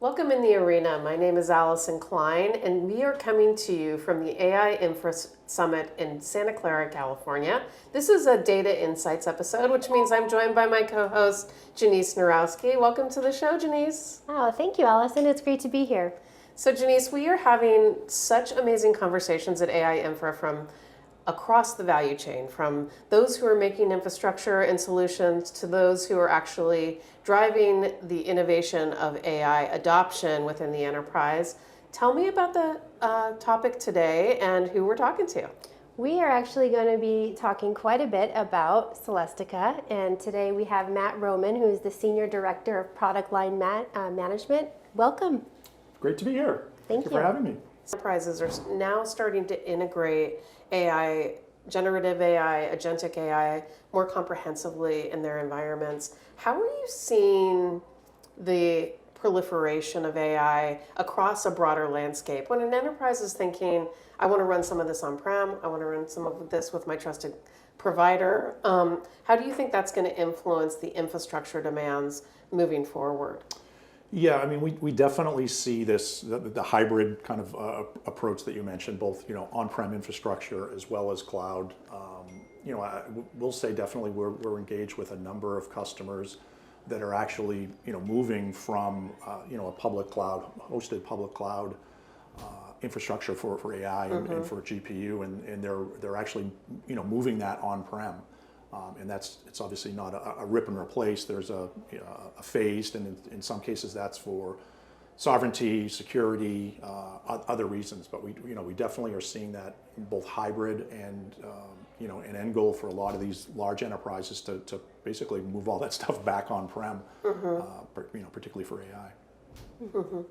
Welcome in the arena. My name is Allison Klein, and we are coming to you from the AI Infra Summit in Santa Clara, California. This is a Data Insights episode, which means I'm joined by my co-host, Janice Narowski. Welcome to the show, Janice. Oh, thank you, Allison. It's great to be here. So, Janice, we are having such amazing conversations at AI Infra from across the value chain, from those who are making infrastructure and solutions to those who are actually driving the innovation of AI adoption within the enterprise. Tell me about the topic today and who we're talking to. We are actually going to be talking quite a bit about Celestica, and today we have Matt Roman, who is the Senior Director of Product Line Management. Welcome. Great to be here. Thank you for having me. Enterprises are now starting to integrate AI, generative AI, agentic AI more comprehensively in their environments. How are you seeing the proliferation of AI across a broader landscape? When an enterprise is thinking, I want to run some of this on-prem, I want to run some of this with my trusted provider, how do you think that's going to influence the infrastructure demands moving forward? Yeah, I mean, we definitely see this, the hybrid kind of approach that you mentioned, both, on-prem infrastructure as well as cloud. We'll say definitely we're engaged with a number of customers that are actually, moving from, a public cloud, hosted public cloud infrastructure for AI and for GPU, and they're actually, moving that on-prem. And it's obviously not a rip and replace. There's a phased, and in some cases that's for sovereignty, security, other reasons. But we definitely are seeing that both hybrid and an end goal for a lot of these large enterprises to basically move all that stuff back on-prem, particularly for AI. Mm-hmm.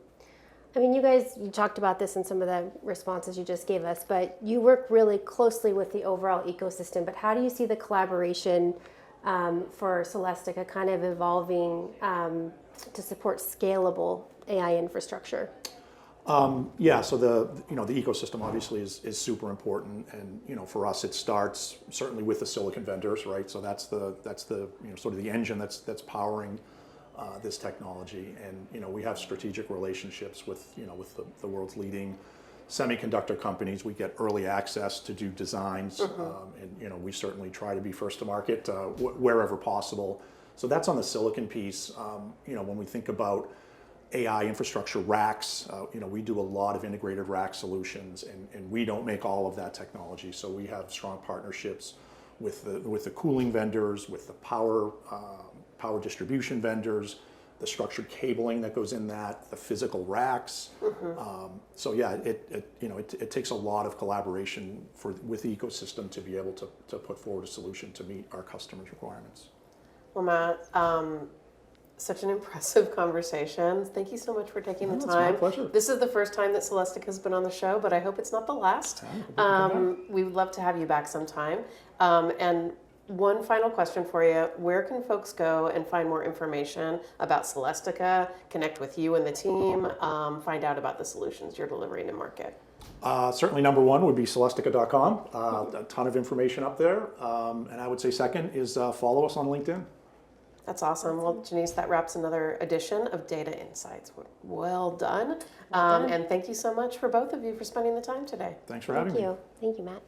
I mean, you talked about this in some of the responses you just gave us, but you work really closely with the overall ecosystem. But how do you see the collaboration for Celestica kind of evolving to support scalable AI infrastructure? So the ecosystem obviously is super important, and for us it starts certainly with the silicon vendors, right? So that's the sort of the engine that's powering this technology, and we have strategic relationships with the world's leading semiconductor companies. We get early access to do designs, and we certainly try to be first to market wherever possible. So that's on the silicon piece. When we think about AI infrastructure racks, we do a lot of integrated rack solutions, and we don't make all of that technology. So we have strong partnerships with the cooling vendors, with the power distribution vendors, the structured cabling that goes in that, the physical racks. So yeah, it takes a lot of collaboration with the ecosystem to be able to put forward a solution to meet our customers' requirements. Well, Matt, such an impressive conversation. Thank you so much for taking the time. It's my pleasure. This is the first time that Celestica has been on the show, but I hope it's not the last. We would love to have you back sometime. And one final question for you. Where can folks go and find more information about Celestica, connect with you and the team, find out about the solutions you're delivering to market? Certainly number one would be Celestica.com. A ton of information up there. And I would say second is follow us on LinkedIn. That's awesome. Well, Janice, that wraps another edition of Data Insights. Well done. And thank you so much for both of you for spending the time today. Thanks for having me. Thank you. Thank you, Matt.